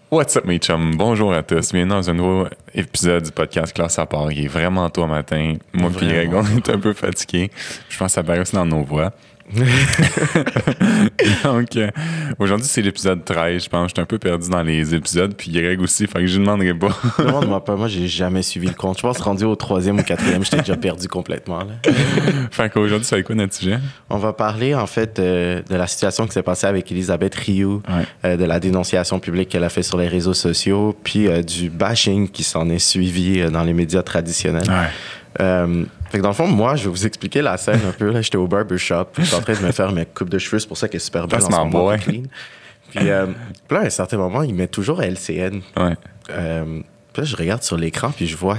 What's up, mes chums? Bonjour à tous. Bienvenue dans un nouveau épisode du podcast Classe à part. Il est vraiment tôt matin. Moi et Greg, on est un peu fatigués. Je pense que ça paraît aussi dans nos voix. Donc, aujourd'hui, c'est l'épisode 13, je pense. J'étais un peu perdu dans les épisodes, puis Greg aussi, fait que je ne demanderai pas. Demande-moi pas, moi, j'ai jamais suivi le compte. Je pense rendu au 3e ou 4e, j'étais déjà perdu complètement. Là. Fait qu'aujourd'hui, ça va être quoi notre sujet? On va parler, en fait, de la situation qui s'est passée avec Elisabeth Rioux, de la dénonciation publique qu'elle a fait sur les réseaux sociaux, puis du bashing qui s'en est suivi dans les médias traditionnels. Fait que dans le fond, moi, je vais vous expliquer la scène un peu. Là, j'étais au barbershop, j'étais en train de me faire mes coupes de cheveux, c'est pour ça qu'elle est super belle en ce moment, clean. Puis là, à un certain moment, il met toujours LCN. Puis là, je regarde sur l'écran, puis je vois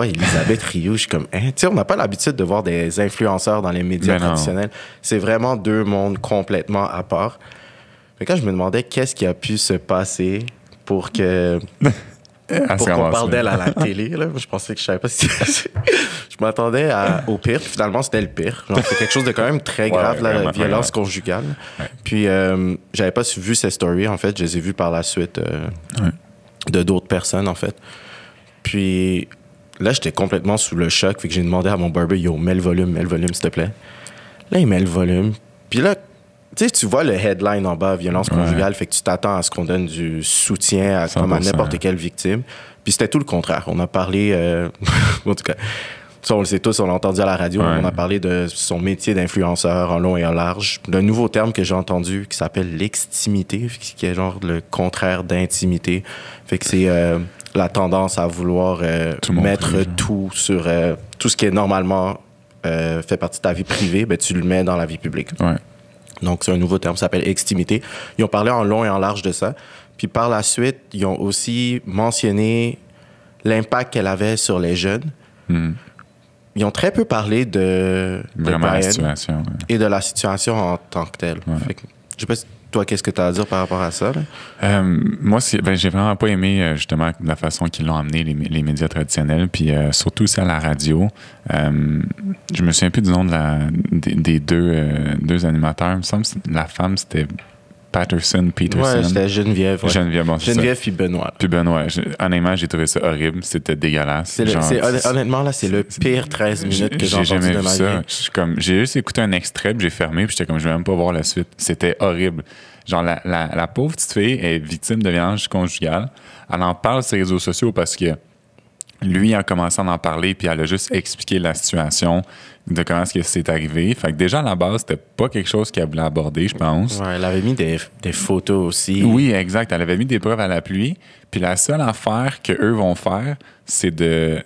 Elisabeth Rioux. Je suis comme, hein? Tu sais, on n'a pas l'habitude de voir des influenceurs dans les médias traditionnels. C'est vraiment deux mondes complètement à part. Fait que là, je me demandais qu'est-ce qui a pu se passer pour que... pour qu'on parle d'elle à la télé. Là. Je pensais que je savais pas si... Je m'attendais au pire, puis finalement, c'était le pire. Genre, c'est quelque chose de quand même très grave, la violence conjugale. Puis, j'avais pas vu ces stories, en fait. Je les ai vues par la suite de d'autres personnes, en fait. Puis là, j'étais complètement sous le choc, fait que j'ai demandé à mon barber, yo, mets le volume, s'il te plaît. Là, il met le volume. Puis là, tu vois le headline en bas, violence conjugale, fait que tu t'attends à ce qu'on donne du soutien à n'importe quelle victime. Puis c'était tout le contraire. On a parlé, en tout cas, ça on le sait tous, on l'a entendu à la radio, on a parlé de son métier d'influenceur en long et en large. D'un nouveau terme que j'ai entendu qui s'appelle l'extimité, qui est genre le contraire d'intimité. Fait que c'est la tendance à vouloir mettre tout sur tout ce qui est normalement fait partie de ta vie privée, ben, tu le mets dans la vie publique. Donc, c'est un nouveau terme, ça s'appelle extimité. Ils ont parlé en long et en large de ça. Puis par la suite, ils ont aussi mentionné l'impact qu'elle avait sur les jeunes. Ils ont très peu parlé de Brian la situation, et de la situation en tant que telle. Fait que, je sais pas si toi, qu'est-ce que tu as à dire par rapport à ça? Moi, j'ai vraiment pas aimé justement la façon qu'ils l'ont amené, les médias traditionnels, puis surtout aussi à la radio. Je me souviens plus du nom des deux animateurs. Il me semble que la femme, c'était Peterson. Ouais, c'était Geneviève. Ouais. Geneviève puis Benoît. Puis Benoît. Honnêtement, j'ai trouvé ça horrible. C'était dégueulasse. Honnêtement, là, c'est le pire 13 minutes que j'ai entendu de ma vie. J'ai juste écouté un extrait, puis j'ai fermé, puis j'étais comme, je vais même pas voir la suite. C'était horrible. Genre, la pauvre petite fille est victime de violence conjugale. Elle en parle sur les réseaux sociaux parce que lui a commencé à en parler, puis elle a juste expliqué la situation de comment est-ce que c'est arrivé. Fait que déjà, à la base, c'était pas quelque chose qu'elle voulait aborder, je pense. Ouais, elle avait mis des photos aussi. Oui, exact. Elle avait mis des preuves à l'appui. Puis la seule affaire qu'eux vont faire, c'est de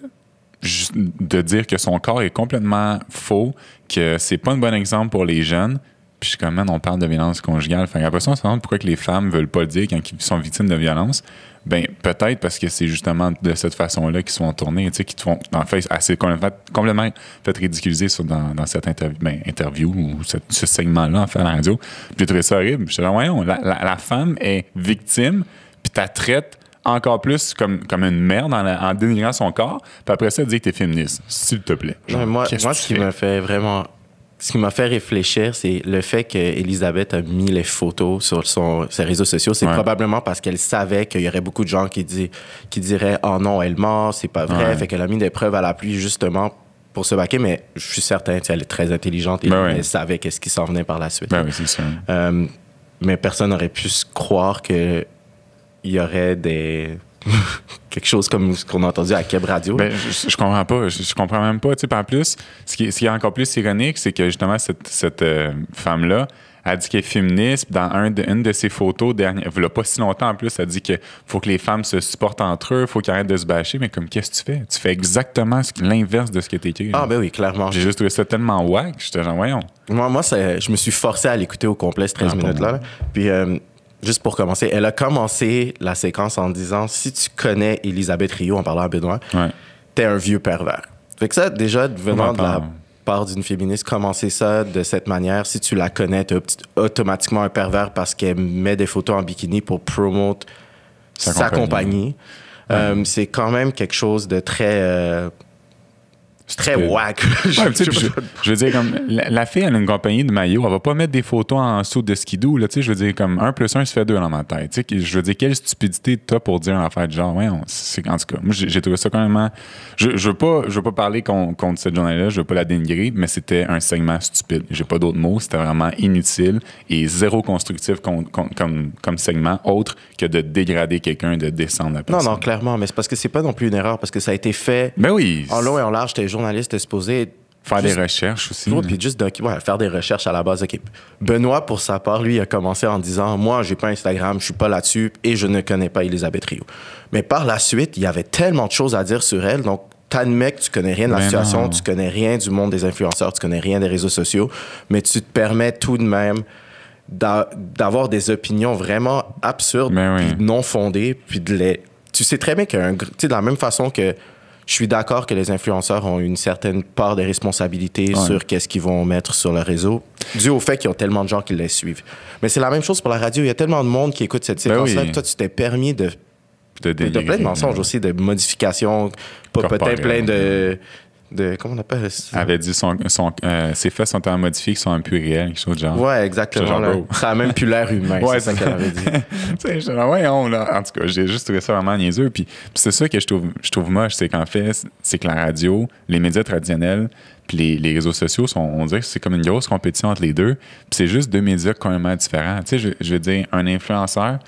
dire que son corps est complètement faux, que c'est pas un bon exemple pour les jeunes. Puis je suis comme, man, on parle de violence conjugale. Fait après ça, on se demande pourquoi que les femmes veulent pas le dire quand ils sont victimes de violence. Ben peut-être parce que c'est justement de cette façon-là qu'ils sont tournés, tu sais, qui te font, en fait, assez complètement fait ridiculiser dans cette interview ou ce segment-là, en fait, à la radio. Puis j'ai trouvé ça horrible. Je suis là, voyons, la femme est victime, puis tu la traites encore plus comme une merde en dénigrant son corps. Puis après ça, elle dit que t'es féministe, s'il te plaît. Genre, moi, ce qui m'a fait vraiment... Ce qui m'a fait réfléchir, c'est le fait qu'Elisabeth a mis les photos sur ses réseaux sociaux. C'est probablement parce qu'elle savait qu'il y aurait beaucoup de gens qui diraient « Oh non, elle ment, c'est pas vrai ». Fait qu'elle a mis des preuves à l'appui justement pour se baquer. Mais je suis certain qu'elle est très intelligente et elle savait qu'est-ce qui s'en venait par la suite. Ben oui, c'est ça. Mais personne n'aurait pu se croire qu'il y aurait quelque chose comme ce qu'on a entendu à Keb Radio. Ben, je comprends pas. Je comprends même pas. Tu sais, en plus, ce qui est encore plus ironique, c'est que justement, cette femme-là a dit qu'elle est féministe. Dans une de ses photos, il n'y a pas si longtemps en plus, elle dit qu'il faut que les femmes se supportent entre eux, il faut qu'ils arrêtent de se bâcher. Mais comme, qu'est-ce que tu fais? Tu fais exactement l'inverse de ce qui est écrit. Ah, ben oui, clairement. J'ai juste trouvé ça tellement wack. J'étais genre, voyons. Moi je me suis forcé à l'écouter au complet, ces 13 minutes-là. Puis... juste pour commencer, elle a commencé la séquence en disant « Si tu connais Elisabeth Rioux, en parlant à Benoît, t'es un vieux pervers. » Fait que ça, déjà, venant de la part d'une féministe, commencer ça de cette manière, si tu la connais, t'es automatiquement un pervers parce qu'elle met des photos en bikini pour promote sa compagnie. C'est quand même quelque chose de très... C'est très wack. Je veux dire, comme la fille, elle a une compagnie de maillots, elle va pas mettre des photos en dessous de skidoo, là, tu sais, je veux dire, comme 1 + 1 se fait 2 dans ma tête, tu sais, je veux dire, quelle stupidité t'as pour dire une affaire de genre, ouais, en tout cas, moi, j'ai trouvé ça quand même, je veux pas parler contre cette journée-là, je veux pas la dénigrer, mais c'était un segment stupide, j'ai pas d'autres mots, c'était vraiment inutile et zéro constructif comme segment, autre que de dégrader quelqu'un, de descendre la personne. Non, clairement, mais c'est parce que c'est pas non plus une erreur, parce que ça a été fait oui, en long et en large, t'es journaliste, t'es supposé faire des recherches aussi. Puis juste faire des recherches à la base. OK. Benoît, pour sa part, lui, a commencé en disant « Moi, j'ai pas Instagram, je suis pas là-dessus et je ne connais pas Elisabeth Rioux. » Mais par la suite, il y avait tellement de choses à dire sur elle. Donc, t'admets que tu connais rien de la situation, tu connais rien du monde des influenceurs, tu connais rien des réseaux sociaux, mais tu te permets tout de même d'avoir des opinions vraiment absurdes puis non fondées. Puis tu sais très bien tu sais, de la même façon que je suis d'accord que les influenceurs ont une certaine part de responsabilité sur qu'est-ce qu'ils vont mettre sur le réseau, dû au fait qu'ils ont tellement de gens qui les suivent. Mais c'est la même chose pour la radio. Il y a tellement de monde qui écoute cette séquence-là que toi, tu t'es permis de plein de mensonges aussi, de modifications, peut-être plein de comment on appelle ça? Elle avait dit ses faits sont tellement modifiés qu'ils sont un peu réels, quelque chose de genre. Ouais, exactement. Genre, ça a même plus l'air humain, c'est ça qu'elle avait dit. Tu sais, en tout cas, j'ai juste trouvé ça vraiment niaiseux. Puis c'est ça que je trouve moche, c'est qu'en fait, c'est que la radio, les médias traditionnels, puis les réseaux sociaux, on dirait que c'est comme une grosse compétition entre les deux. Puis c'est juste deux médias complètement différents. Tu sais, je veux dire, un influenceur,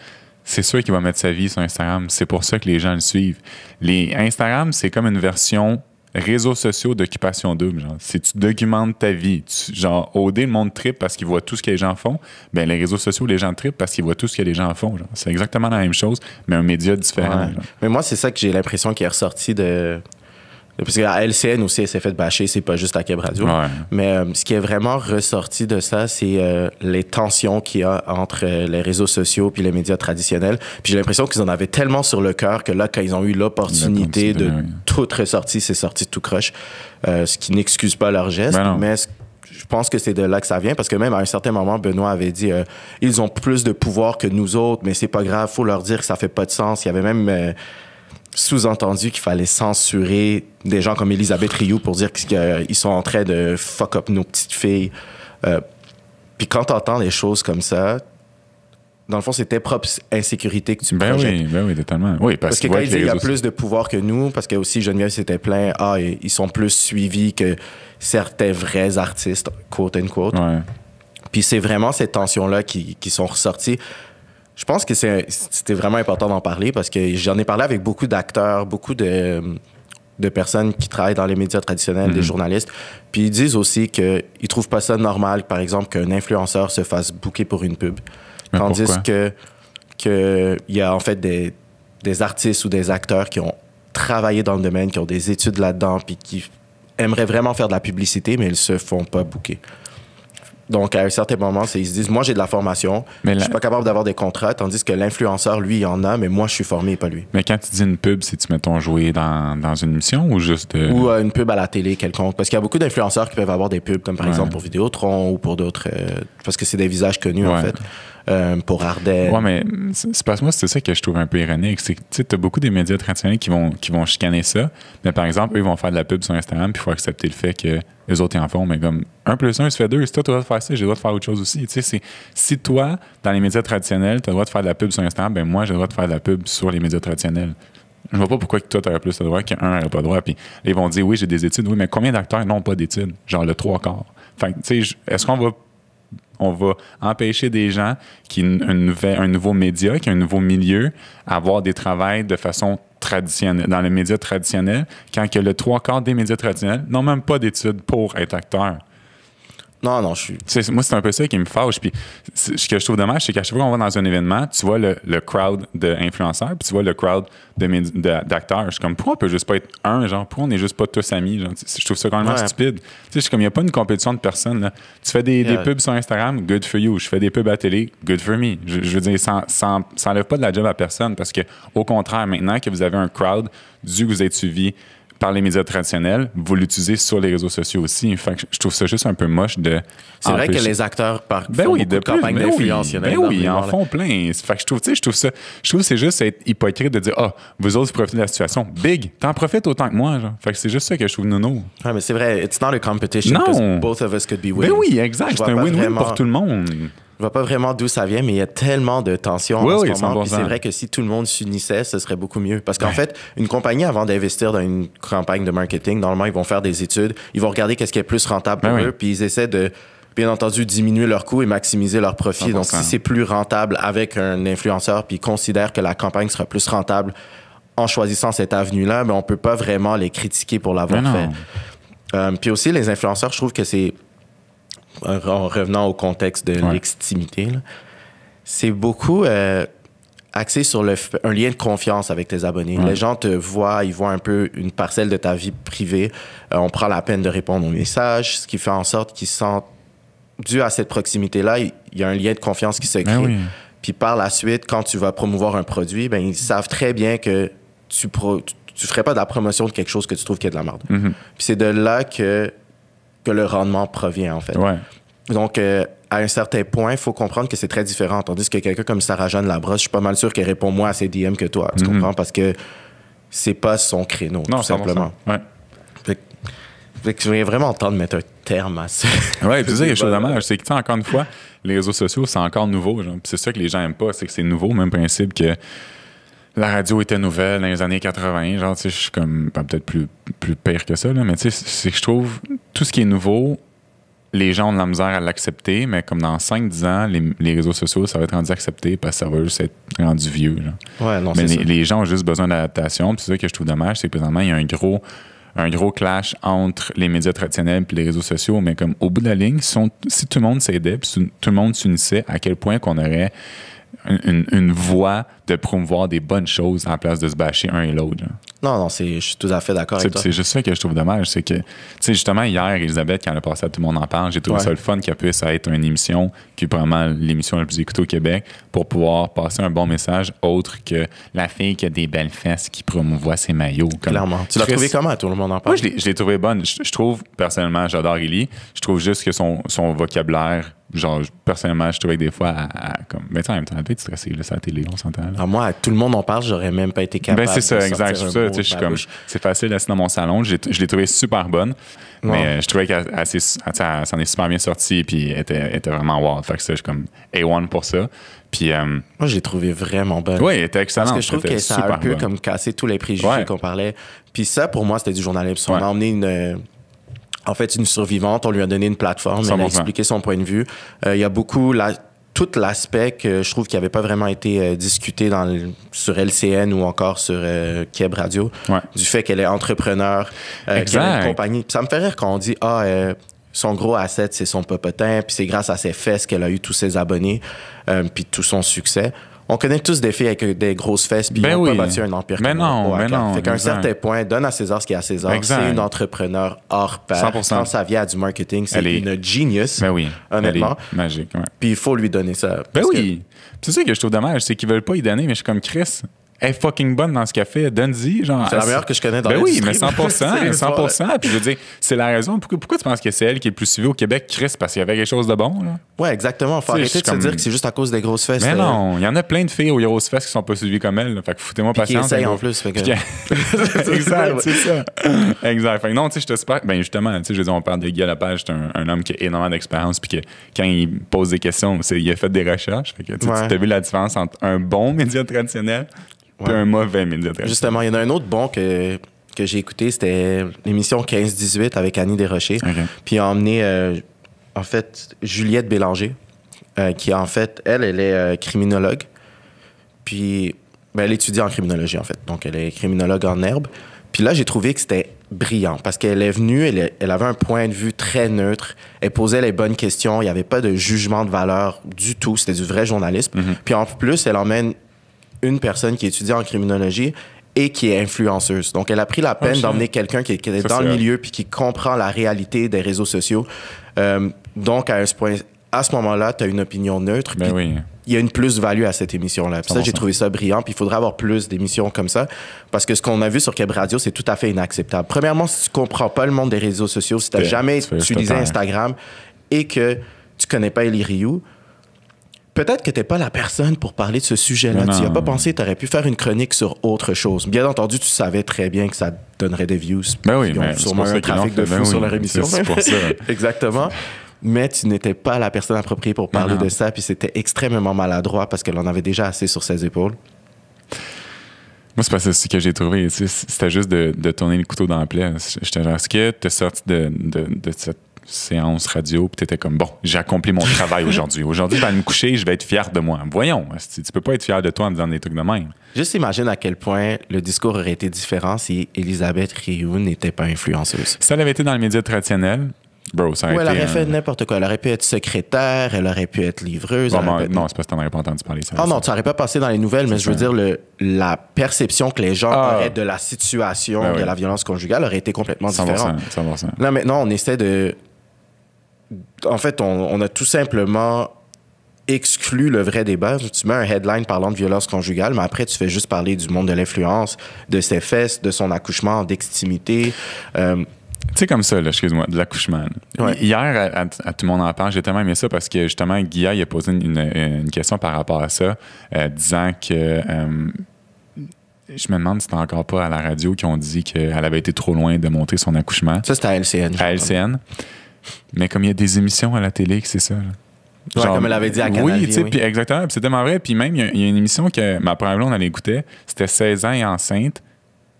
c'est sûr qu'il va mettre sa vie sur Instagram. C'est pour ça que les gens le suivent. Instagram, c'est comme une version réseaux sociaux d'occupation double. Genre. Si tu documentes ta vie, OD, le monde trippe parce qu'il voit tout ce que les gens font, ben les réseaux sociaux, les gens trippent parce qu'ils voient tout ce que les gens font. Genre. C'est exactement la même chose, mais un média différent. Ouais. Mais moi, c'est ça que j'ai l'impression qui est ressorti parce qu'à LCN aussi, elle s'est fait bâcher, c'est pas juste à Keb Radio. Ouais. Mais ce qui est vraiment ressorti de ça, c'est les tensions qu'il y a entre les réseaux sociaux puis les médias traditionnels. Puis j'ai l'impression qu'ils en avaient tellement sur le cœur que là, quand ils ont eu l'opportunité de tout ressortir, c'est sorti tout croche. Ce qui n'excuse pas leur geste, mais je pense que c'est de là que ça vient, parce que même à un certain moment, Benoît avait dit ils ont plus de pouvoir que nous autres, mais c'est pas grave, faut leur dire que ça fait pas de sens. Il y avait même sous-entendu qu'il fallait censurer des gens comme Elisabeth Rioux pour dire qu'ils sont en train de fuck up nos petites filles. Puis quand t'entends des choses comme ça, dans le fond, c'est tes propres insécurités que tu projettes. Oui, totalement. Oui, parce que quand il dit qu'il y a plus de pouvoir que nous, parce que aussi Geneviève s'était plaint, ils sont plus suivis que certains vrais artistes, quote unquote. Ouais. Puis c'est vraiment ces tensions-là qui sont ressorties. Je pense que c'était vraiment important d'en parler parce que j'en ai parlé avec beaucoup d'acteurs, beaucoup de personnes qui travaillent dans les médias traditionnels, des journalistes. Puis ils disent aussi qu'ils trouvent pas ça normal, par exemple, qu'un influenceur se fasse booker pour une pub. Tandis que il y a en fait des artistes ou des acteurs qui ont travaillé dans le domaine, qui ont des études là-dedans, puis qui aimeraient vraiment faire de la publicité, mais ils se font pas booker. Donc, à un certain moment, ils se disent, moi, j'ai de la formation, je suis pas capable d'avoir des contrats, tandis que l'influenceur, lui, il en a, mais moi, je suis formé et pas lui. Mais quand tu dis une pub, c'est-tu, mettons, jouer dans une émission ou juste... Ou une pub à la télé quelconque. Parce qu'il y a beaucoup d'influenceurs qui peuvent avoir des pubs, comme par exemple pour Vidéotron ou pour d'autres... parce que c'est des visages connus, en fait. Pour Ardenne. Ouais, mais c'est parce que moi, c'est ça que je trouve un peu ironique. C'est que tu as beaucoup des médias traditionnels qui vont chicaner ça, mais par exemple, eux, ils vont faire de la pub sur Instagram, puis il faut accepter le fait que les autres, ils en font, mais comme 1 + 1 se fait 2, si toi, tu as le droit de faire ça, j'ai le droit de faire autre chose aussi. Tu sais, si toi, dans les médias traditionnels, tu as le droit de faire de la pub sur Instagram, ben moi, j'ai le droit de faire de la pub sur les médias traditionnels. Je vois pas pourquoi toi, tu aurais plus le droit qu'un n'aurait pas le droit. Puis ils vont dire, oui, j'ai des études. Oui, mais combien d'acteurs n'ont pas d'études? Genre le 3/4. Fait que, tu sais, est-ce qu'on va empêcher des gens qui ont un nouveau média, qui ont un nouveau milieu, à avoir des travails de façon traditionnelle, dans les médias traditionnels, quand que le 3/4 des médias traditionnels n'ont même pas d'études pour être acteurs? Non, moi, c'est un peu ça qui me fâche. Puis, ce que je trouve dommage, c'est qu'à chaque fois qu'on va dans un événement, tu vois le crowd d'influenceurs, puis tu vois le crowd d'acteurs. Je suis comme, pourquoi on peut juste pas être un, genre, pourquoi on n'est juste pas tous amis? Genre, je trouve ça quand même stupide. Tu sais, je suis comme, il n'y a pas une compétition de personnes. Là. Tu fais des pubs sur Instagram, good for you. Je fais des pubs à télé, good for me. Je veux dire, ça enlève pas de la job à personne parce que, au contraire, maintenant que vous avez un crowd, dû que vous êtes suivi par les médias traditionnels, vous l'utilisez sur les réseaux sociaux aussi. Fait que je trouve ça juste un peu moche de... C'est vrai que les acteurs font beaucoup de campagnes d'influence. Ils en font plein. Fait que je trouve que c'est juste être hypocrite de dire « Ah, vous autres, vous profitez de la situation. Big, t'en profites autant que moi. » Genre. Fait que c'est juste ça que je trouve nono. Ouais, mais c'est vrai, it's not a competition. Non! Both of us could be winning. Ben oui, exact. C'est un win-win pour tout le monde. Je vois pas vraiment d'où ça vient, mais il y a tellement de tensions en ce moment. Puis c'est vrai que si tout le monde s'unissait, ce serait beaucoup mieux. Parce qu'en fait, une compagnie, avant d'investir dans une campagne de marketing, normalement, ils vont faire des études, ils vont regarder qu'est-ce qui est plus rentable pour eux, puis ils essaient de, bien entendu, diminuer leurs coûts et maximiser leurs profits. 100%. Donc, si c'est plus rentable avec un influenceur, puis ils considèrent que la campagne sera plus rentable en choisissant cette avenue-là, mais on peut pas vraiment les critiquer pour l'avoir fait. Puis aussi, les influenceurs, je trouve que c'est... En revenant au contexte de l'extimité, c'est beaucoup axé sur un lien de confiance avec tes abonnés. Les gens te voient, ils voient un peu une parcelle de ta vie privée. On prend la peine de répondre aux messages, ce qui fait en sorte qu'ils sentent, dû à cette proximité-là, il y a un lien de confiance qui se crée. Puis par la suite, quand tu vas promouvoir un produit, ben, ils savent très bien que tu ferais pas de la promotion de quelque chose que tu trouves qui est de la merde. Puis c'est de là que le rendement provient, en fait. Donc, à un certain point, il faut comprendre que c'est très différent. Tandis que quelqu'un comme Sarah-Jeanne Labrosse, je suis pas mal sûr qu'elle répond moins à ses DM que toi. Tu comprends? Parce que c'est pas son créneau, tout simplement. Fait que j'ai vraiment le temps de mettre un terme à ça. Oui, puis c'est ça quelque chose de dommage. C'est que, encore une fois, les réseaux sociaux, c'est encore nouveau. Genre. Puis c'est ça que les gens aiment pas, c'est que c'est nouveau, même principe que la radio était nouvelle dans les années 80. Genre, tu sais, je suis comme, peut-être plus pire que ça, là, mais tu sais, c'est que je trouve tout ce qui est nouveau, les gens ont de la misère à l'accepter, mais comme dans 5-10 ans, les réseaux sociaux, ça va être rendu accepté parce que ça va juste être rendu vieux. Genre. Ouais, non, mais c'est ça. Les gens ont juste besoin d'adaptation. Puis c'est ça que je trouve dommage, c'est que présentement, il y a un gros clash entre les médias traditionnels et les réseaux sociaux, mais comme au bout de la ligne, si tout le monde s'aidait, puis tout le monde s'unissait, à quel point qu'on aurait une voie de promouvoir des bonnes choses en place de se bâcher un et l'autre. Non, je suis tout à fait d'accord avec toi. C'est juste ça que je trouve dommage, c'est que, tu sais, justement, hier, Elisabeth, quand elle a passé à Tout le monde en parle, j'ai trouvé ça le fun qu'elle puisse être une émission qui est probablement l'émission la plus écoutée au Québec pour pouvoir passer un bon message autre que la fille qui a des belles fesses qui promouvoit ses maillots. Clairement. Tu l'as trouvé comment à Tout le monde en parle? Moi, je l'ai trouvé bonne. Je trouve, personnellement, j'adore Ellie. Je trouve juste que son vocabulaire, genre, personnellement, je trouvais que des fois, comme, mais en même temps, elle peut être stressée, là, c'est la télé, on s'entend. Moi, à Tout le monde en parle, j'aurais même pas été capable. Ben, c'est ça, de exact. sortir Je suis comme, c'est facile d'être dans mon salon. Je l'ai trouvé super bonne. Mais je trouvais qu'elle s'en est super bien sortie, puis elle était vraiment wow. Fait que ça, je suis comme A1 pour ça. Puis, moi, je l'ai trouvé vraiment bonne. Oui, elle était excellente. Parce que je trouve que ça a un peu comme cassé tous les préjugés qu'on parlait. Puis ça, pour moi, c'était du journalisme. On a emmené une survivante, on lui a donné une plateforme, elle a expliqué son point de vue. Il y a beaucoup tout l'aspect que je trouve qui n'avait pas vraiment été discuté sur LCN ou encore sur Keb Radio, du fait qu'elle est entrepreneur, qu'elle a une compagnie. Puis ça me fait rire quand on dit son gros asset, c'est son popotin, puis c'est grâce à ses fesses qu'elle a eu tous ses abonnés, puis tout son succès. On connaît tous des filles avec des grosses fesses, puis ils n'ont pas bâti un empire comme non. Fait qu'à un certain point, donne à César ce qu'il y a à César. C'est une entrepreneur hors pair. 100%. Quand ça vient à du marketing, c'est une genius, honnêtement. Elle est magique, Puis il faut lui donner ça. C'est ça que je trouve dommage, c'est qu'ils veulent pas y donner, mais je suis comme Chris. Elle est fucking bonne dans ce qu'elle fait. Donne-y, genre. C'est la meilleure que je connais dans l'industrie. Oui, mais 100%. Puis je veux dire, c'est la raison. Pourquoi tu penses que c'est elle qui est le plus suivie au Québec, Chris? Parce qu'il y avait quelque chose de bon, là. Ouais, exactement. Faut arrêter de se dire que c'est juste à cause des grosses fesses. Mais non, il y en a plein de filles aux grosses fesses qui sont pas suivies comme elle. Là. Fait que foutez-moi patience. Qui essayent en plus. Fait que... Exact, c'est ça. Exact. Fait que non, tu sais, je te super. Ben justement, tu sais, je veux dire, on parle de Guy Lepage, c'est un homme qui a énormément d'expérience. Puis que quand il pose des questions, il a fait des recherches. Fait que tu as vu la différence entre un bon média traditionnel et un mauvais média traditionnel. Justement, il y en a un autre bon que j'ai écouté, c'était l'émission 15-18 avec Annie Desrochers. Puis il a emmené, en fait, Juliette Bélanger, qui, en fait, elle est criminologue. Puis, elle étudie en criminologie, en fait. Donc, elle est criminologue en herbe. Puis là, j'ai trouvé que c'était brillant parce qu'elle est venue, elle avait un point de vue très neutre. Elle posait les bonnes questions. Il n'y avait pas de jugement de valeur du tout. C'était du vrai journalisme. Puis en plus, elle emmène une personne qui étudie en criminologie et qui est influenceuse. Donc, elle a pris la peine d'emmener quelqu'un qui est dans le milieu puis qui comprend la réalité des réseaux sociaux. Donc, à ce moment-là, tu as une opinion neutre. il y a une plus-value à cette émission-là. Puis ça, j'ai trouvé ça brillant. Puis il faudrait avoir plus d'émissions comme ça. Parce que ce qu'on a vu sur Keb Radio, c'est tout à fait inacceptable. Premièrement, si tu comprends pas le monde des réseaux sociaux, si tu n'as jamais utilisé Instagram et que tu connais pas Élie Rioux, peut-être que tu n'es pas la personne pour parler de ce sujet-là. Tu n'y as pas pensé, tu aurais pu faire une chronique sur autre chose. Bien entendu, tu savais très bien que ça donnerait des views. Ben oui, ils ont sûrement un trafic de fou sur leur émission. C'est pour ça. Exactement. Mais tu n'étais pas la personne appropriée pour parler de ça, puis c'était extrêmement maladroit parce qu'elle en avait déjà assez sur ses épaules. Moi, c'est parce que ce que j'ai trouvé, c'était juste de tourner le couteau dans la plaie. J'étais genre, est-ce que tu es sorti de cette séance radio, puis tu étais comme, bon, j'ai accompli mon travail aujourd'hui. Aujourd'hui, je vais aller me coucher, je vais être fier de moi. Voyons, tu peux pas être fier de toi en disant des trucs de même. Juste imagine à quel point le discours aurait été différent si Elisabeth Rioux n'était pas influenceuse. Si elle avait été dans le média traditionnel, bro, ça aurait été... elle aurait fait n'importe quoi. Elle aurait pu être secrétaire, elle aurait pu être livreuse. Non, c'est parce que t'en aurais pas entendu parler. Ça, non, ça n'aurait pas passé dans les nouvelles, mais je veux dire, la perception que les gens auraient de la situation de la violence conjugale aurait été complètement différente. 100%. Là, maintenant, on essaie de... En fait, on a tout simplement exclu le vrai débat. Tu mets un headline parlant de violence conjugale, mais après, tu fais juste parler du monde de l'influence, de ses fesses, de son accouchement, d'extimité. Tu sais, comme ça, là, excuse-moi, de l'accouchement. Ouais. Hier, à Tout le monde en parle, j'ai tellement aimé ça parce que justement, Guilla, il a posé une question par rapport à ça, disant que je me demande si c'était encore pas à la radio qui ont dit qu'elle avait été trop loin de montrer son accouchement. Ça, c'était à LCN. À LCN. Mais comme il y a des émissions à la télé que c'est ça. Genre, comme elle avait dit à Canal Vie. Oui, tu sais, puis exactement. Puis c'est tellement vrai. Puis même, il y a une émission que ma première blonde, elle écoutait. C'était 16 ans et enceinte.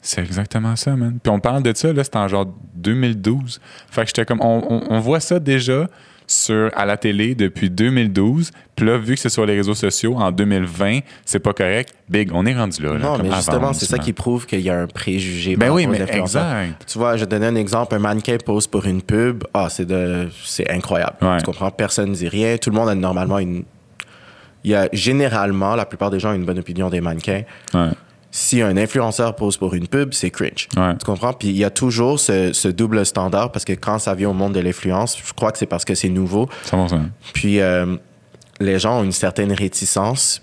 C'est exactement ça, man. Puis on parle de ça, là, c'était en genre 2012. Fait que j'étais comme, on voit ça déjà à la télé depuis 2012. Puis là, vu que c'est sur les réseaux sociaux, en 2020, c'est pas correct. Big, on est rendu là. Non, mais justement, c'est ça qui prouve qu'il y a un préjugé. Ben oui, mais exact. Tu vois, je vais te donner un exemple. Un mannequin pose pour une pub. C'est incroyable. Ouais. Tu comprends? Personne ne dit rien. Tout le monde a normalement généralement, la plupart des gens ont une bonne opinion des mannequins. Ouais. Si un influenceur pose pour une pub, c'est cringe. Ouais. Tu comprends? Puis il y a toujours ce double standard parce que quand ça vient au monde de l'influence, je crois que c'est parce que c'est nouveau. 100%. Puis les gens ont une certaine réticence.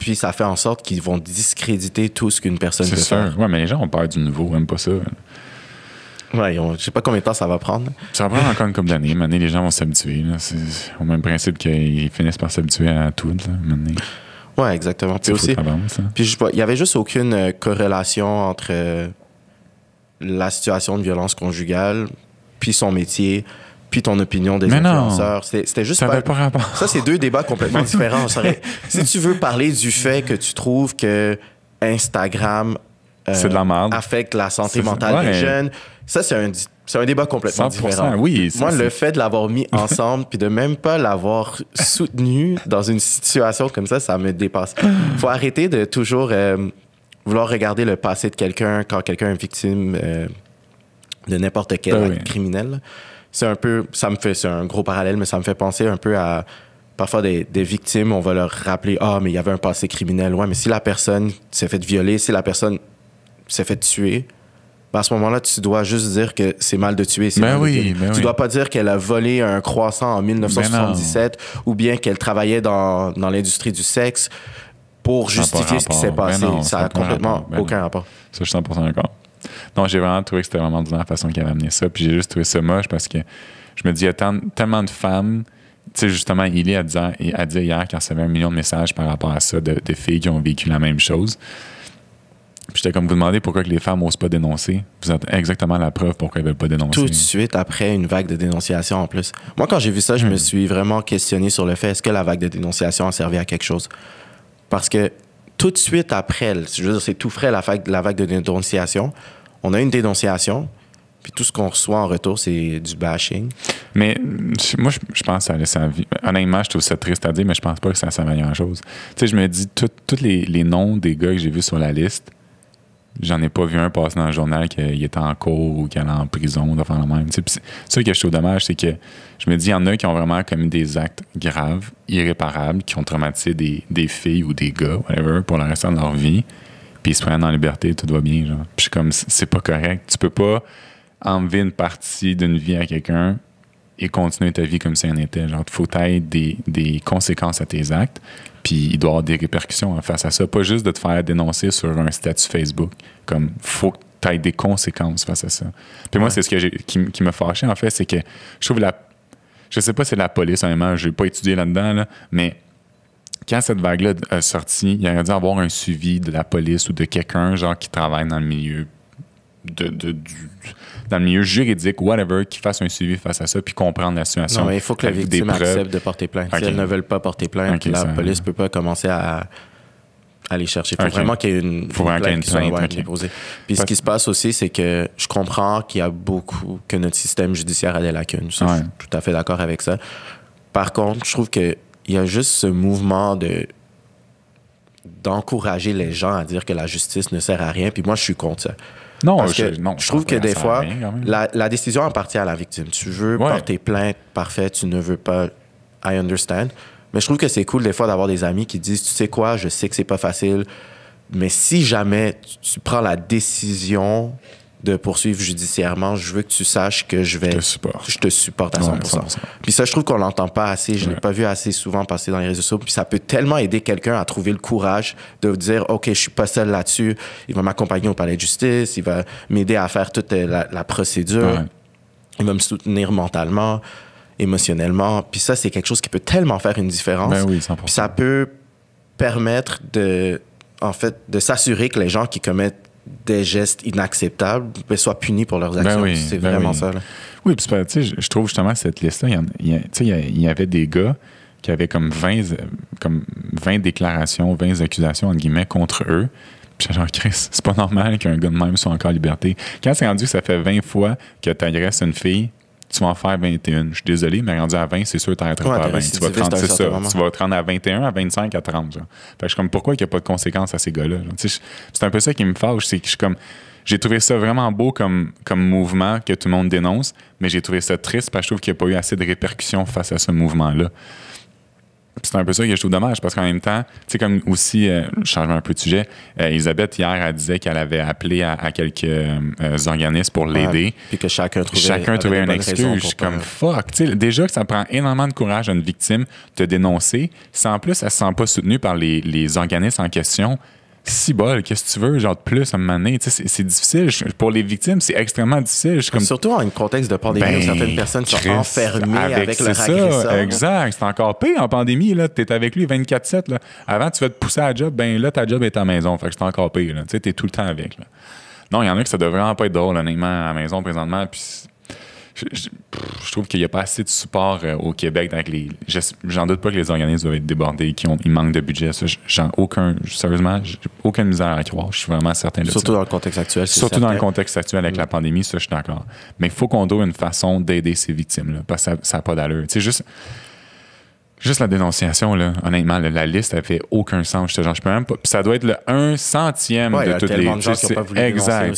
Puis ça fait en sorte qu'ils vont discréditer tout ce qu'une personne peut faire. C'est sûr. Ouais, mais les gens ont peur du nouveau, même pas ça. Ouais, je sais pas combien de temps ça va prendre. Ça va prendre encore une couple d'années. Maintenant, les gens vont s'habituer. C'est au même principe qu'ils finissent par s'habituer à tout. Maintenant. Ouais, exactement. Puis aussi, il y avait juste aucune corrélation entre la situation de violence conjugale, puis son métier, puis ton opinion des influenceurs. C'était juste pas rapport. Ça, c'est deux débats complètement différents. Si tu veux parler du fait que tu trouves que Instagram c'est de la merde, affecte la santé mentale des jeunes, ça, c'est un débat complètement différent. Oui, moi, le fait de l'avoir mis ensemble puis de même pas l'avoir soutenu dans une situation comme ça me dépasse. Faut arrêter de toujours vouloir regarder le passé de quelqu'un quand quelqu'un est victime de n'importe quel acte criminel. C'est un gros parallèle, mais ça me fait penser un peu à parfois des victimes, on va leur rappeler « Ah, mais il y avait un passé criminel. » Ouais, mais si la personne s'est fait violer, si la personne s'est fait tuer, à ce moment-là, tu dois juste dire que c'est mal de tuer. Tu dois pas dire qu'elle a volé un croissant en 1977 ou bien qu'elle travaillait dans l'industrie du sexe pour justifier ce qui s'est passé. Ça n'a complètement aucun rapport. Ça, je suis 100% d'accord. Non, j'ai vraiment trouvé que c'était vraiment de la façon qu'elle a amené ça. Puis j'ai juste trouvé ça moche parce que je me dis, il y a tellement de femmes. Tu sais, justement, Élie a dit hier qu'elle recevait 1 million de messages par rapport à ça de filles qui ont vécu la même chose. Puis j'étais comme, vous demandez pourquoi que les femmes n'osent pas dénoncer. Vous êtes exactement la preuve pourquoi elles ne veulent pas dénoncer. Tout de suite après une vague de dénonciation en plus. Moi, quand j'ai vu ça, je me suis vraiment questionné sur le fait, est-ce que la vague de dénonciation a servi à quelque chose? Parce que tout de suite après, je veux dire, c'est tout frais la vague de dénonciation. On a une dénonciation, puis tout ce qu'on reçoit en retour, c'est du bashing. Mais moi, je pense que ça laisse envie. Honnêtement, je trouve ça triste à dire, mais je pense pas que ça serve à grand-chose. Tu sais, je me dis, tous les noms des gars que j'ai vus sur la liste, j'en ai pas vu un passer dans le journal qu'il était en cours ou qu'il allait en prison, de faire le même. Tu sais, ça que je trouve dommage, c'est que je me dis, il y en a qui ont vraiment commis des actes graves, irréparables, qui ont traumatisé des filles ou des gars, whatever, pour le restant de leur vie, puis ils se prennent en liberté, tout va bien, genre. Puis je suis comme, c'est pas correct. Tu peux pas enlever une partie d'une vie à quelqu'un et continuer ta vie comme si rien n'était. Genre, il faut que des conséquences à tes actes, puis il doit y avoir des répercussions face à ça. Pas juste de te faire dénoncer sur un statut Facebook. Comme, faut que tu aies des conséquences face à ça. Puis moi, c'est ce que qui m'a fâché, en fait, c'est que je trouve je sais pas si c'est la police, honnêtement, j'ai pas étudié là-dedans, là, mais quand cette vague-là a sorti, il aurait dû avoir un suivi de la police ou de quelqu'un, genre, qui travaille dans le milieu dans le milieu juridique, whatever, qui fasse un suivi face à ça puis comprendre la situation. Non, mais il faut que la victime accepte de porter plainte. Okay. Si elles ne veulent pas porter plainte, la police ne peut pas commencer à aller chercher. Il faut vraiment qu'il y ait une plainte qui soit déposée. Puis ce qui se passe aussi, c'est que je comprends qu'il y a que notre système judiciaire a des lacunes. Ça, je suis tout à fait d'accord avec ça. Par contre, je trouve qu'il y a juste ce mouvement d'encourager les gens à dire que la justice ne sert à rien. Puis moi, je suis contre ça. Non, parce que je trouve que des fois, la décision appartient à la victime. Tu veux porter plainte, parfait, tu ne veux pas, I understand. Mais je trouve que c'est cool des fois d'avoir des amis qui disent, tu sais quoi, je sais que c'est pas facile, mais si jamais tu prends la décision de poursuivre judiciairement, je veux que tu saches que je te supporte à 100%. Puis ça, je trouve qu'on l'entend pas assez. Je l'ai pas vu assez souvent passer dans les réseaux sociaux. Puis ça peut tellement aider quelqu'un à trouver le courage de dire, OK, je suis pas seul là-dessus. Il va m'accompagner au palais de justice. Il va m'aider à faire toute la procédure. Il va me soutenir mentalement, émotionnellement. Puis ça, c'est quelque chose qui peut tellement faire une différence. Ben oui, 100%. Puis ça peut permettre de s'assurer que les gens qui commettent des gestes inacceptables soient punis pour leurs actions. C'est vraiment ça. Là. Oui, puis je trouve justement cette liste-là, il y avait des gars qui avaient comme 20 déclarations, 20 accusations, entre guillemets, contre eux. Puis genre, Chris, c'est pas normal qu'un gars de même soit encore en liberté. Quand c'est rendu que ça fait 20 fois que tu agresses une fille, tu vas en faire 21. Je suis désolé, mais rendu à 20, c'est sûr que tu n'arrêteras pas à 20. Tu vas te rendre à 21, à 25, à 30. Genre. Fait que je suis comme, pourquoi il n'y a pas de conséquences à ces gars-là? C'est un peu ça qui me fâche. C'est que j'ai trouvé ça vraiment beau comme mouvement que tout le monde dénonce, mais j'ai trouvé ça triste parce que je trouve qu'il n'y a pas eu assez de répercussions face à ce mouvement-là. C'est un peu ça que je trouve dommage parce qu'en même temps, tu sais, comme aussi, je change un peu de sujet, Elisabeth, hier, elle disait qu'elle avait appelé à quelques organismes pour l'aider. Puis que chacun trouvait une excuse. Je suis comme fuck. Tu sais, déjà que ça prend énormément de courage à une victime de dénoncer. Si en plus, elle ne se sent pas soutenue par les organismes en question, si bol, qu'est-ce que tu veux, genre de plus à un moment donné, tu sais, c'est difficile. Pour les victimes, c'est extrêmement difficile. Surtout en un contexte de pandémie où certaines personnes sont enfermées avec leur agresseur. Exact, c'est encore pire en pandémie, là, t'es avec lui 24/7, là. Avant, tu vas te pousser à la job, ben là, ta job est à la maison, fait que c'est encore pire, là. Tu sais, t'es tout le temps avec, là. Non, il y en a que ça devrait vraiment pas être drôle, honnêtement, à la maison présentement, puis je trouve qu'il n'y a pas assez de support au Québec. J'en doute pas que les organismes doivent être débordés, ils manquent de budget. Ça, sérieusement, j'ai aucune misère à croire. Je suis vraiment certain de ça. Surtout dans le contexte actuel. Surtout dans le contexte actuel avec la pandémie, ça, je suis d'accord. Mais il faut qu'on trouve une façon d'aider ces victimes-là, parce que ça n'a pas d'allure. Tu sais, juste la dénonciation, là, honnêtement, la liste, elle fait aucun sens. Je peux même pas. Puis ça doit être le 1/100e de toutes les. De gens qui ont pas voulu exact.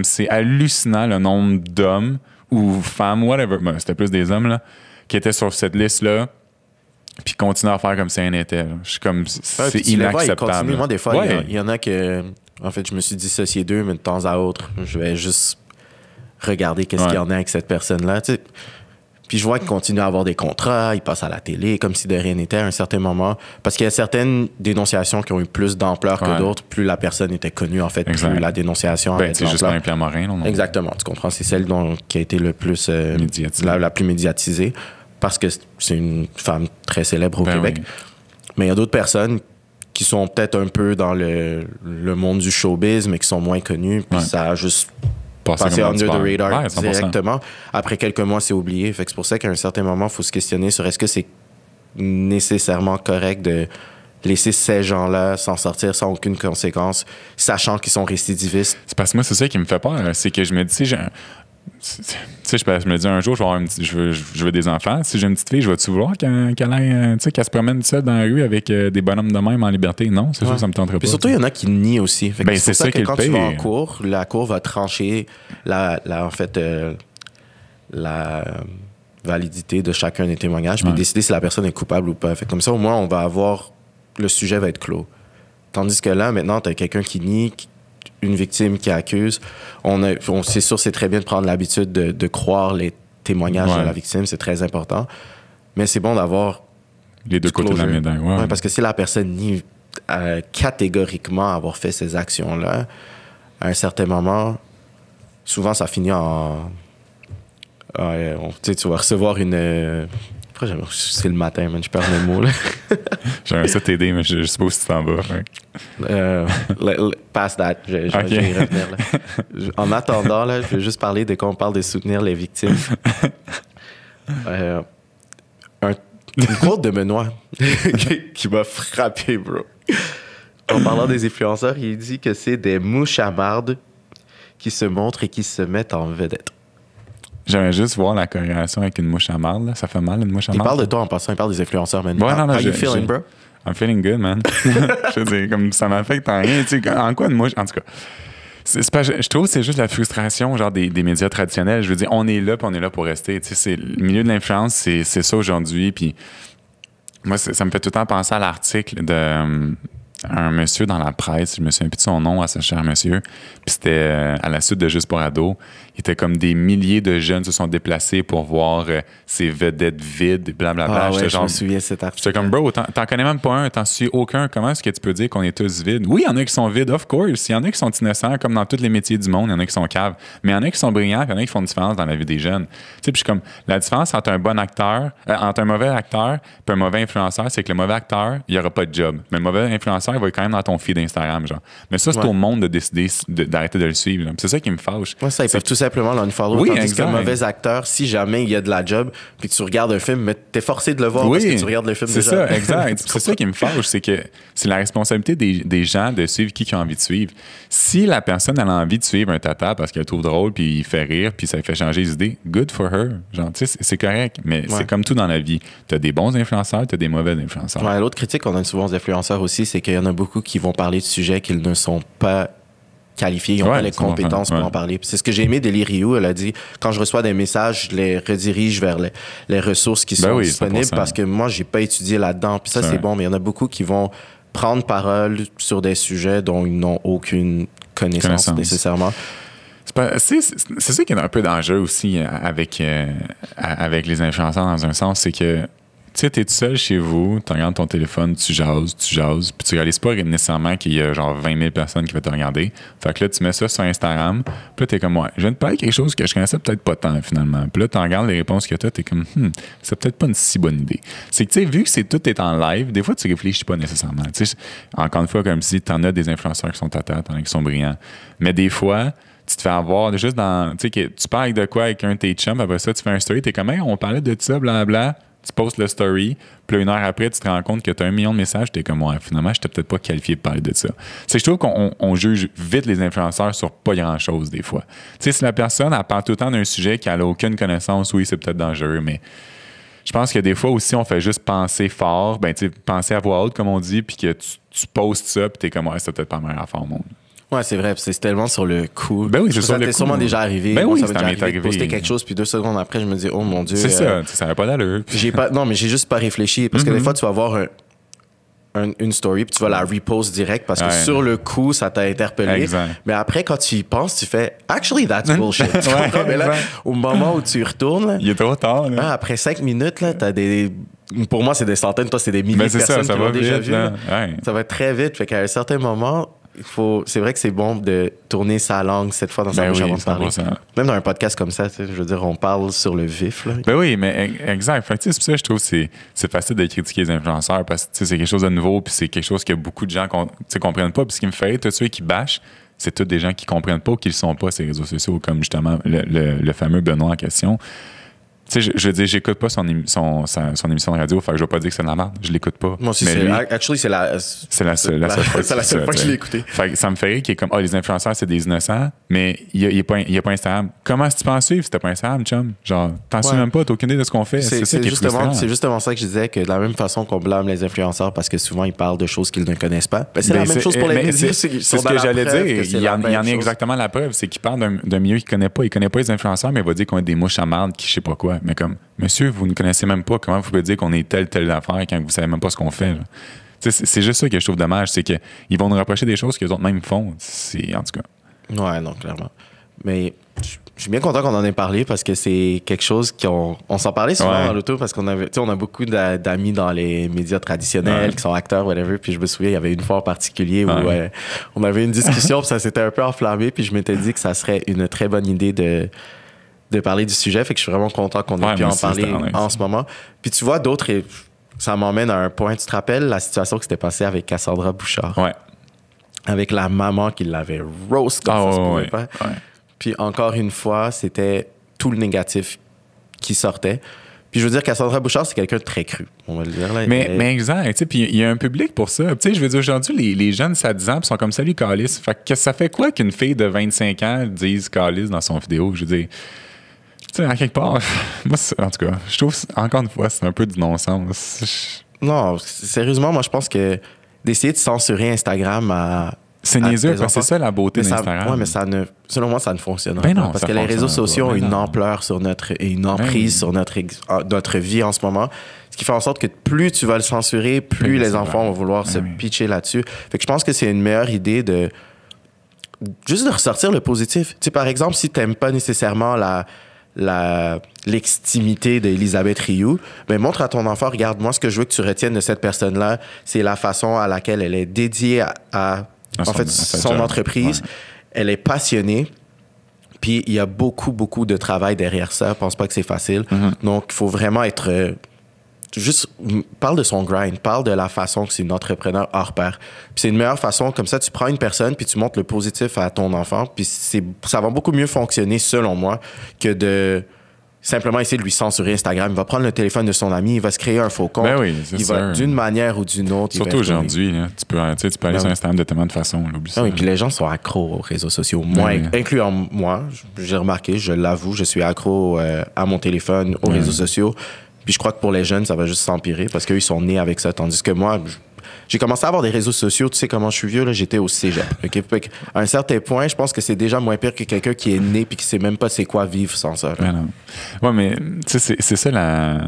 C'est hallucinant le nombre d'hommes ou femmes, whatever, ben, c'était plus des hommes, là, qui étaient sur cette liste-là, puis continuent à faire comme si rien n'était. Je suis comme, c'est inacceptable. Moi, des fois, il y en a que, en fait, je me suis dissocié d'eux, mais de temps à autre, je vais juste regarder qu'est-ce qu'il y en a avec cette personne-là, tu sais. Puis je vois qu'ils continuent à avoir des contrats, ils passent à la télé comme si de rien n'était à un certain moment. Parce qu'il y a certaines dénonciations qui ont eu plus d'ampleur que d'autres. Plus la personne était connue, en fait, plus la dénonciation avait c'est juste un Pierre Morin. Non? Exactement, tu comprends. C'est celle qui a été le plus la plus médiatisée. Parce que c'est une femme très célèbre au Québec. Oui. Mais il y a d'autres personnes qui sont peut-être un peu dans le monde du showbiz, mais qui sont moins connues. Puis ça a juste passer under the radar directement. Après quelques mois, c'est oublié. Fait que c'est pour ça qu'à un certain moment, il faut se questionner sur est-ce que c'est nécessairement correct de laisser ces gens-là s'en sortir sans aucune conséquence, sachant qu'ils sont récidivistes. C'est parce que moi, c'est ça qui me fait peur. C'est que je me dis, je me dis un jour, je veux des enfants. Si j'ai une petite fille, je vais-tu vouloir qu'elle se promène seule dans la rue avec des bonhommes de même en liberté? Non, c'est sûr que ça me tenterait pas. Puis surtout, il y en a qui nient aussi. Fait que c'est ça que quand tu vas en cours, la cour va trancher la validité de chacun des témoignages puis décider si la personne est coupable ou pas. Fait que comme ça, au moins, le sujet va être clos. Tandis que là, maintenant, tu as quelqu'un qui nie, une victime qui accuse. C'est sûr, c'est très bien de prendre l'habitude de croire les témoignage de la victime, c'est très important. Mais c'est bon d'avoir les deux côtés de la médaille. Ouais, parce que si la personne nie catégoriquement avoir fait ces actions-là, à un certain moment, souvent ça finit en... tu vas recevoir une... Pourquoi c'est le matin, man? Je perds mes mots, là. J'aimerais ça t'aider, mais je suppose que tu t'en vas. Past that. Je vais y revenir, là. En attendant, là, je vais juste parler de quand on parle de soutenir les victimes. Une quote de Benoît qui m'a frappé, bro. En parlant des influenceurs, il dit que c'est des mouches à marde qui se montrent et qui se mettent en vedette. J'aimerais juste voir la corrélation avec une mouche à marde. Là. Ça fait mal, une mouche à marde. Il parle de toi en passant, il parle des influenceurs, man. Ouais, non, How you feeling, bro? I'm feeling good, man. Je veux dire, comme ça m'affecte en rien. Tu sais, en quoi une mouche... En tout cas, je trouve que c'est juste la frustration genre des médias traditionnels. Je veux dire, on est là, puis on est là pour rester. Tu sais, le milieu de l'influence, c'est ça aujourd'hui. Puis moi, ça me fait tout le temps penser à l'article de... un monsieur dans la presse, je me souviens plus de son nom à ce cher monsieur, puis c'était à la suite de Juste pour ados. Il était comme des milliers de jeunes se sont déplacés pour voir ces vedettes vides, blablabla. Ah ouais, je me souviens de cet article. J'étais comme, bro, t'en connais même pas un, t'en suis aucun. Comment est-ce que tu peux dire qu'on est tous vides? Oui, il y en a qui sont vides, of course. Il y en a qui sont innocents, comme dans tous les métiers du monde. Il y en a qui sont caves. Mais il y en a qui sont brillants, puis il y en a qui font une différence dans la vie des jeunes. Tu sais, puis je suis comme, la différence entre un bon acteur, entre un mauvais acteur puis un mauvais influenceur, c'est que le mauvais acteur, il aura pas de job. Mais le mauvais influenceur, il va être quand même dans ton feed Instagram, genre. Mais ça, c'est au monde de décider d'arrêter de le suivre. Là. C'est ça qui me fâche. Ouais, ça, ils peuvent tout simplement l'unfollow. Oui, tandis qu'un mauvais acteur, si jamais il y a de la job, puis que tu regardes un film, mais t'es forcé de le voir parce que tu regardes le film déjà. C'est ça, exact. C'est ça qui me fâche, c'est que c'est la responsabilité des gens de suivre qui ont envie de suivre. Si la personne elle a envie de suivre un tata parce qu'elle le trouve drôle, puis il fait rire, puis ça lui fait changer les idées, good for her. Genre, tu sais, c'est correct. Mais c'est comme tout dans la vie. T'as des bons influenceurs, t'as des mauvais influenceurs. Ouais, l'autre critique qu'on donne souvent aux influenceurs aussi, c'est qu'il y en a beaucoup qui vont parler de sujets qu'ils ne sont pas qualifiés, ils n'ont pas les compétences pour en parler. Puis c'est ce que j'ai aimé d'Eli Rioux, elle a dit, quand je reçois des messages, je les redirige vers les ressources qui sont disponibles parce que moi, j'ai pas étudié là-dedans. Puis ça, c'est bon, mais il y en a beaucoup qui vont prendre parole sur des sujets dont ils n'ont aucune connaissance. Nécessairement. C'est ça qui est un peu dangereux aussi avec les influenceurs dans un sens, c'est que tu sais, t'es tout seul chez vous, tu regardes ton téléphone, tu jases, puis tu réalises pas nécessairement qu'il y a genre 20 000 personnes qui vont te regarder. Fait que là, tu mets ça sur Instagram, puis là, t'es comme, ouais, je viens de parler de quelque chose que je connaissais peut-être pas tant, finalement. Puis là, tu regardes les réponses que t'as, t'es comme, c'est peut-être pas une si bonne idée. C'est que, tu sais, vu que tout est en live, des fois, tu réfléchis pas nécessairement. Tu sais, encore une fois, comme si t'en as des influenceurs qui sont tatas, t'en as qui sont brillants. Mais des fois, tu te fais avoir juste dans, tu sais, tu parles de quoi avec un de tes chums, après ça, tu fais un story, t'es comme, hey, on parlait de ça, blablabla. Tu postes le story, puis là, 1 heure après, tu te rends compte que tu as 1 million de messages, tu es comme, ouais, finalement, je n'étais peut-être pas qualifié de parler de ça. Je trouve qu'on juge vite les influenceurs sur pas grand-chose, des fois. Tu sais, si la personne, elle parle tout le temps d'un sujet qu'elle n'a aucune connaissance, oui, c'est peut-être dangereux, mais je pense que des fois aussi, on fait juste penser fort, ben, tu sais, penser à voix haute, comme on dit, puis que tu postes ça, puis tu es comme, ouais, c'est peut-être pas la meilleure affaire au monde. Ouais, c'est vrai, c'est tellement sur le coup. Ben oui, c'est ça t'est sûrement déjà arrivé. Ben oui, ça m'est déjà arrivé. Poster quelque chose, puis 2 secondes après, je me dis, oh mon Dieu. C'est ça, ça n'avait pas d'allure. Non, mais j'ai juste pas réfléchi. Parce que des fois, tu vas voir une story, puis tu vas la repost direct parce que sur le coup, ça t'a interpellé. Exact. Mais après, quand tu y penses, tu fais, actually, that's bullshit. Mais là, au moment où tu y retournes, il est trop tard. Là. Après 5 minutes, là, t'as des. Pour moi, c'est des centaines, toi, c'est des milliers de personnes qui l'ont déjà vu. Ça va très vite. Fait qu'à un certain moment, c'est vrai que c'est bon de tourner sa langue cette fois dans sa bouche avant de parler. Même dans un podcast comme ça, je veux dire, on parle sur le vif. Là. Ben oui, mais exact. Fait que, c'est pour ça que je trouve que c'est facile de critiquer les influenceurs parce que c'est quelque chose de nouveau puis c'est quelque chose que beaucoup de gens comprennent pas. Puis ce qui me fait, tous ceux qui bâchent, c'est tous des gens qui comprennent pas ou qui le sont pas, ces réseaux sociaux, comme justement le fameux Benoît en question. Tu sais, je veux dire, j'écoute pas son émission de radio, fait que je vais pas dire que c'est de la merde. Je l'écoute pas. Moi aussi, c'est la seule fois que je l'ai écouté. Fait que ça me fait rire qu'il est comme, les influenceurs, c'est des innocents, mais il y a pas Instagram. Comment est-ce que tu peux en suivre si t'as pas Instagram, chum? Genre, t'en suis même pas, t'as aucune idée de ce qu'on fait. C'est ça qui est frustrant. C'est justement ça que je disais, que de la même façon qu'on blâme les influenceurs parce que souvent ils parlent de choses qu'ils ne connaissent pas, c'est la même chose pour les médias. C'est ce que j'allais dire. Il y en a exactement la preuve. C'est qu'il parle d'un milieu qu'il connaît pas. Il connaît pas les influenceurs, mais il va dire qu'on est des mouches à marde qui je sais pas quoi. Mais comme, monsieur, vous ne connaissez même pas. Comment vous pouvez dire qu'on est telle affaire quand vous savez même pas ce qu'on fait? C'est juste ça que je trouve dommage. C'est qu'ils vont nous rapprocher des choses que les autres même font. En tout cas. Ouais, non, clairement. Mais je suis bien content qu'on en ait parlé parce que c'est quelque chose on s'en parlait souvent dans l'auto parce qu'on avait, on a beaucoup d'amis dans les médias traditionnels qui sont acteurs, whatever. Puis je me souviens, il y avait une fois en particulier où on avait une discussion, puis ça s'était un peu enflammé. Puis je m'étais dit que ça serait une très bonne idée de parler du sujet. Fait que je suis vraiment content qu'on ait pu en parler en ce moment. Puis tu vois, ça m'emmène à un point. Tu te rappelles la situation qui s'était passée avec Cassandra Bouchard? Ouais. Avec la maman qui l'avait roast comme ça se pouvait pas. Ouais. Puis encore une fois, c'était tout le négatif qui sortait. Puis je veux dire, Cassandra Bouchard, c'est quelqu'un de très cru, on va le dire. Là. Mais exact. Tu sais, puis il y a un public pour ça. Tu sais, je veux dire, aujourd'hui, les jeunes, ça a 10 ans, puis sont comme « Salut, Calice ». Fait que ça fait quoi qu'une fille de 25 ans dise « Calice » dans son vidéo? Je veux dire, tu sais, à quelque part, moi, en tout cas, je trouve, encore une fois, c'est un peu du non-sens. Non, sérieusement, moi, je pense que d'essayer de censurer Instagram c'est niaiseux, parce que c'est ça la beauté d'Instagram. Oui, mais selon moi, ça ne fonctionnera pas. Parce que les réseaux sociaux ont une ampleur et une emprise sur notre vie en ce moment. Ce qui fait en sorte que plus tu vas le censurer, plus les enfants vont vouloir se pitcher là-dessus. Fait que je pense que c'est une meilleure idée juste de ressortir le positif. Tu sais, par exemple, si tu n'aimes pas nécessairement l'extimité d'Elisabeth Rioux, ben montre à ton enfant, regarde, moi, ce que je veux que tu retiennes de cette personne-là, c'est la façon à laquelle elle est dédiée à son entreprise. Ouais. Elle est passionnée. Puis il y a beaucoup, beaucoup de travail derrière ça. Je pense pas que c'est facile. Donc, il faut vraiment être... parle de son grind. Parle de la façon que c'est une entrepreneur hors pair. Puis c'est une meilleure façon. Comme ça, tu prends une personne puis tu montres le positif à ton enfant. Puis ça va beaucoup mieux fonctionner, selon moi, que de simplement essayer de lui censurer Instagram. Il va prendre le téléphone de son ami, il va se créer un faux compte. Ben oui, c'est sûr. D'une manière ou d'une autre. Surtout aujourd'hui, tu peux aller sur Instagram de tellement de façons. Oui, puis les gens sont accros aux réseaux sociaux. Moi, incluant moi, j'ai remarqué, je l'avoue, je suis accro à mon téléphone, aux réseaux sociaux. Puis je crois que pour les jeunes, ça va juste s'empirer parce qu'eux, ils sont nés avec ça. Tandis que moi, j'ai commencé à avoir des réseaux sociaux. Tu sais comment je suis vieux, là, j'étais au cégep. Okay? À un certain point, je pense que c'est déjà moins pire que quelqu'un qui est né et qui sait même pas c'est quoi vivre sans ça. Ouais, mais tu sais, c'est ça la...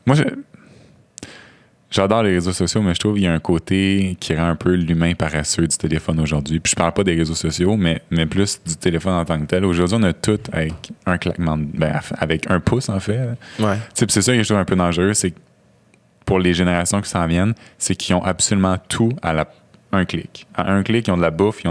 Moi, j'adore les réseaux sociaux, mais je trouve qu'il y a un côté qui rend un peu l'humain paresseux du téléphone aujourd'hui. Puis je parle pas des réseaux sociaux, mais plus du téléphone en tant que tel. Aujourd'hui, on a tout avec un claquement, avec un pouce, en fait. Ouais. C'est ça que je trouve un peu dangereux, c'est que pour les générations qui s'en viennent, c'est qu'ils ont absolument tout à un clic. À un clic, ils ont de la bouffe, ils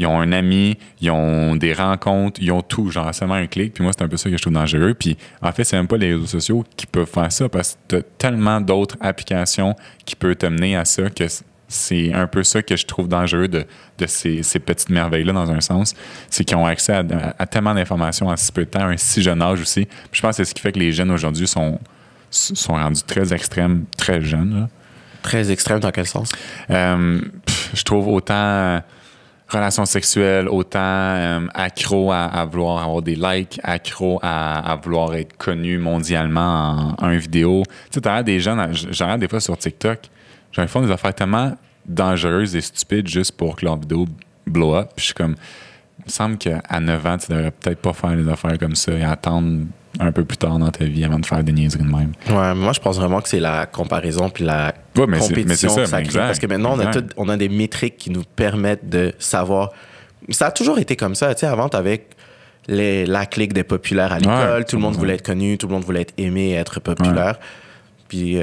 ont un ami, ils ont des rencontres, ils ont tout, genre seulement un clic. Puis moi, c'est un peu ça que je trouve dangereux. Puis en fait, c'est même pas les réseaux sociaux qui peuvent faire ça parce que tu as tellement d'autres applications qui peuvent te mener à ça que c'est un peu ça que je trouve dangereux de ces petites merveilles-là dans un sens. C'est qu'ils ont accès à tellement d'informations en si peu de temps, à un si jeune âge aussi. Puis je pense que c'est ce qui fait que les jeunes aujourd'hui sont rendus très extrêmes, très jeunes. Là. Très extrêmes dans quel sens? Je trouve autant relations sexuelles, autant accro à vouloir avoir des likes, accro à vouloir être connu mondialement en vidéo. Tu sais, t'as des jeunes, j'en regarde des fois sur TikTok, ils font des affaires tellement dangereuses et stupides juste pour que leur vidéo blow up. Puis je suis comme, il me semble qu'à 9 ans, tu devrais peut-être pas faire des affaires comme ça et attendre un peu plus tard dans ta vie avant de faire des niaiseries de même. Ouais, moi, je pense vraiment que c'est la comparaison puis la compétition que ça crée. Parce que maintenant, on a des métriques qui nous permettent de savoir... Ça a toujours été comme ça. Tu sais, avant, t'avais la clique des populaires à l'école. Tout le monde voulait être connu, tout le monde voulait être aimé, être populaire. Puis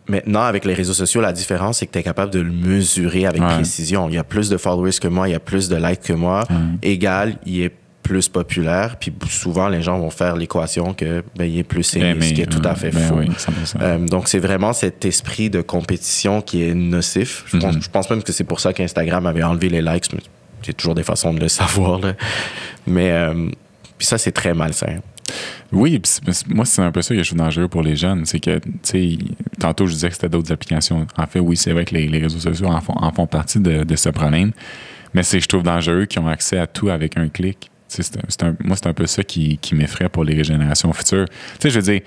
maintenant, avec les réseaux sociaux, la différence, c'est que tu es capable de le mesurer avec précision. Il y a plus de followers que moi, il y a plus de likes que moi. Égal, il est plus populaire, puis souvent les gens vont faire l'équation que il est plus aimé, ce qui est tout à fait faux. Oui, donc c'est vraiment cet esprit de compétition qui est nocif. Je pense même que c'est pour ça qu'Instagram avait enlevé les likes, mais il y a toujours des façons de le savoir. Là. Mais puis ça, c'est très malsain. Oui, moi, c'est un peu ça que je trouve dangereux pour les jeunes. C'est que, tu sais, tantôt, je disais que c'était d'autres applications. En fait, oui, c'est vrai que les réseaux sociaux en font partie de ce problème, mais c'est que je trouve dangereux qu'ils ont accès à tout avec un clic. Moi, c'est un peu ça qui m'effraie pour les générations futures. Tu sais, je veux dire,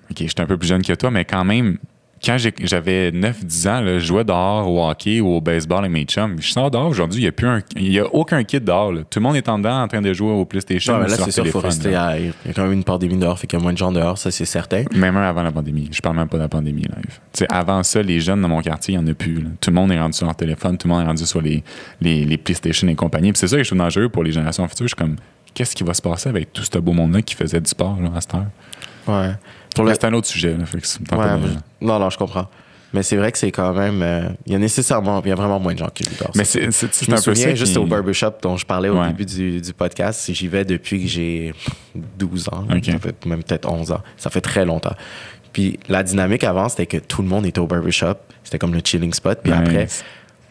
OK, je suis un peu plus jeune que toi, mais quand même, quand j'avais 9-10 ans, là, je jouais dehors au hockey ou au baseball avec mes chums. Je sors dehors aujourd'hui, il n'y a aucun kid dehors. Là. Tout le monde est en dedans en train de jouer au PlayStation. Non, mais là, sur c'est sûr, il faut rester à... Il y a quand même une pandémie dehors, fait qu'il y a moins de gens dehors, ça, c'est certain. Même avant la pandémie. Je parle même pas de la pandémie live. T'sais, avant ça, les jeunes de mon quartier, il n'y en a plus. Là. Tout le monde est rendu sur leur téléphone, tout le monde est rendu sur les PlayStation et compagnie. Puis c'est ça que je trouve dangereux pour les générations futures. Je suis comme, qu'est-ce qui va se passer avec tout ce beau monde-là qui faisait du sport là, à cette heure? Ouais. C'est un autre sujet. Là, fait que non, je comprends. Mais c'est vrai que c'est quand même... il y a vraiment moins de gens qui jouent dehors. Mais c'est un peu ça. Je me juste au barbershop dont je parlais au début du podcast. J'y vais depuis que j'ai 12 ans. Okay. Ça fait même peut-être 11 ans. Ça fait très longtemps. Puis la dynamique avant, c'était que tout le monde était au barbershop. C'était comme le chilling spot. Puis après,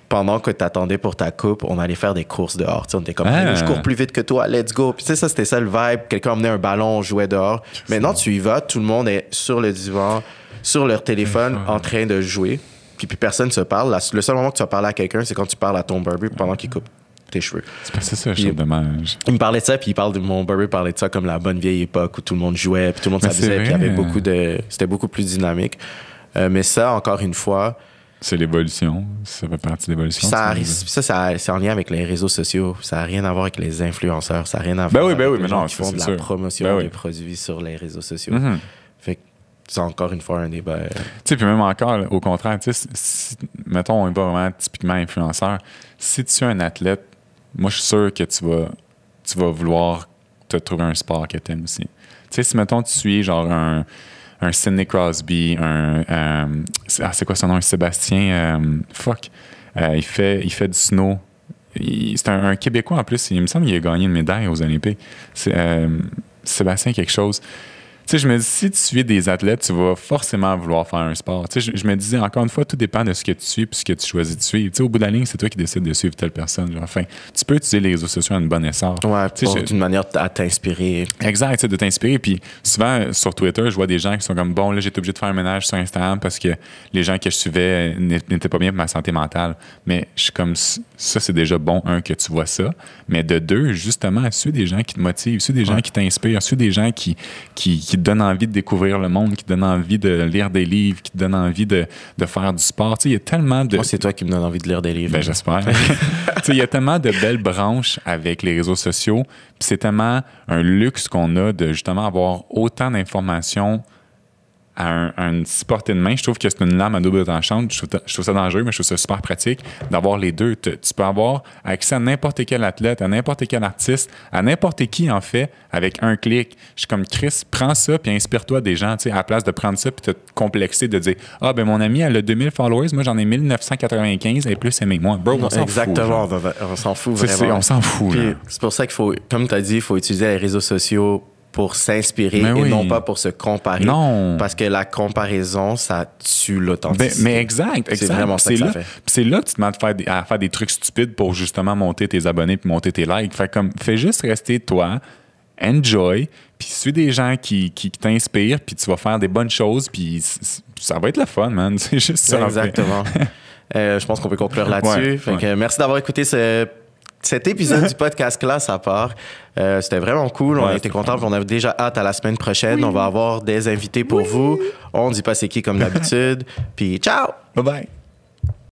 pendant que tu attendais pour ta coupe, on allait faire des courses dehors. T'sais, on était comme, je cours plus vite que toi, let's go. Puis ça, c'était ça le vibe. Quelqu'un emmenait un ballon, on jouait dehors. Maintenant, tu y vas, tout le monde est sur le divan, sur leur téléphone, en train de jouer. Puis personne ne se parle. Le seul moment que tu vas parler à quelqu'un, c'est quand tu parles à ton barber pendant qu'il coupe tes cheveux. C'est ça, je trouve dommage. Il me parlait de ça, puis mon barber parlait de ça comme la bonne vieille époque où tout le monde jouait, puis tout le monde s'amusait, puis il y avait c'était beaucoup plus dynamique. Mais ça, encore une fois... C'est l'évolution. Ça fait partie de l'évolution. C'est en lien avec les réseaux sociaux. Ça n'a rien à voir avec les influenceurs. Ça n'a rien à voir avec les gens qui font de la promotion des produits sur les réseaux sociaux. Mm-hmm. Fait que c'est encore une fois un débat. Tu sais, puis même encore, au contraire, tu sais, mettons, on n'est pas vraiment typiquement influenceur. Si tu es un athlète, moi, je suis sûr que tu vas vouloir te trouver un sport que tu aimes aussi. Tu sais, si, mettons, tu suis genre un Sidney Crosby, c'est quoi son nom? Sébastien, il fait du snow. C'est un Québécois en plus. Il me semble qu'il a gagné une médaille aux Olympiques. C'est Sébastien quelque chose. Tu sais, je me dis, si tu suis des athlètes, tu vas forcément vouloir faire un sport. Tu sais, je me disais, encore une fois, tout dépend de ce que tu suis et ce que tu choisis de suivre. Tu sais, au bout de la ligne, c'est toi qui décides de suivre telle personne. Genre. Enfin, tu peux utiliser les réseaux sociaux à une bonne essor. Ouais, d'une manière à t'inspirer. Exact, tu sais, de t'inspirer. Puis souvent, sur Twitter, je vois des gens qui sont comme, bon, là, j'étais obligé de faire un ménage sur Instagram parce que les gens que je suivais n'étaient pas bien pour ma santé mentale. Mais je suis comme, ça, c'est déjà bon, que tu vois ça. Mais de deux, justement, suis des gens qui te motivent, suis des gens qui t'inspirent, suis des gens qui te donnent envie de découvrir le monde, qui te donnent envie de lire des livres, qui te donnent envie de faire du sport. Tu sais, il y a tellement de... Moi, c'est toi qui me donne envie de lire des livres. Ben, j'espère. Tu sais, il y a tellement de belles branches avec les réseaux sociaux. Puis c'est tellement un luxe qu'on a de justement avoir autant d'informations à une si portée de main. Je trouve que c'est une lame à double tranchant. Je trouve ça dangereux, mais je trouve ça super pratique d'avoir les deux. Tu peux avoir accès à n'importe quel athlète, à n'importe quel artiste, à n'importe qui, en fait, avec un clic. Je suis comme, Chris, prends ça puis inspire-toi des gens, tu sais, à la place de prendre ça puis te complexer, de dire, ben mon ami, elle a 2000 followers, moi j'en ai 1995, elle est plus aimée que moi. Bro, on s'en fout. Exactement, on s'en fout vraiment. On s'en fout. C'est pour ça qu'il faut, comme tu as dit, il faut utiliser les réseaux sociaux pour s'inspirer et non pas pour se comparer. Non. Parce que la comparaison, ça tue l'authenticité. Mais exact. C'est vraiment ça que ça fait. C'est là que tu te mets à faire des trucs stupides pour justement monter tes abonnés puis monter tes likes. Fais juste rester toi, enjoy, puis suis des gens qui t'inspirent, puis tu vas faire des bonnes choses, puis ça va être le fun, man. C'est juste ça. Exactement. Je pense qu'on peut conclure là-dessus. Merci d'avoir écouté cet épisode du podcast Classe à part. C'était vraiment cool. On était contents. On avait déjà hâte à la semaine prochaine. On va avoir des invités pour vous. On ne dit pas c'est qui comme d'habitude. Puis ciao! Bye bye!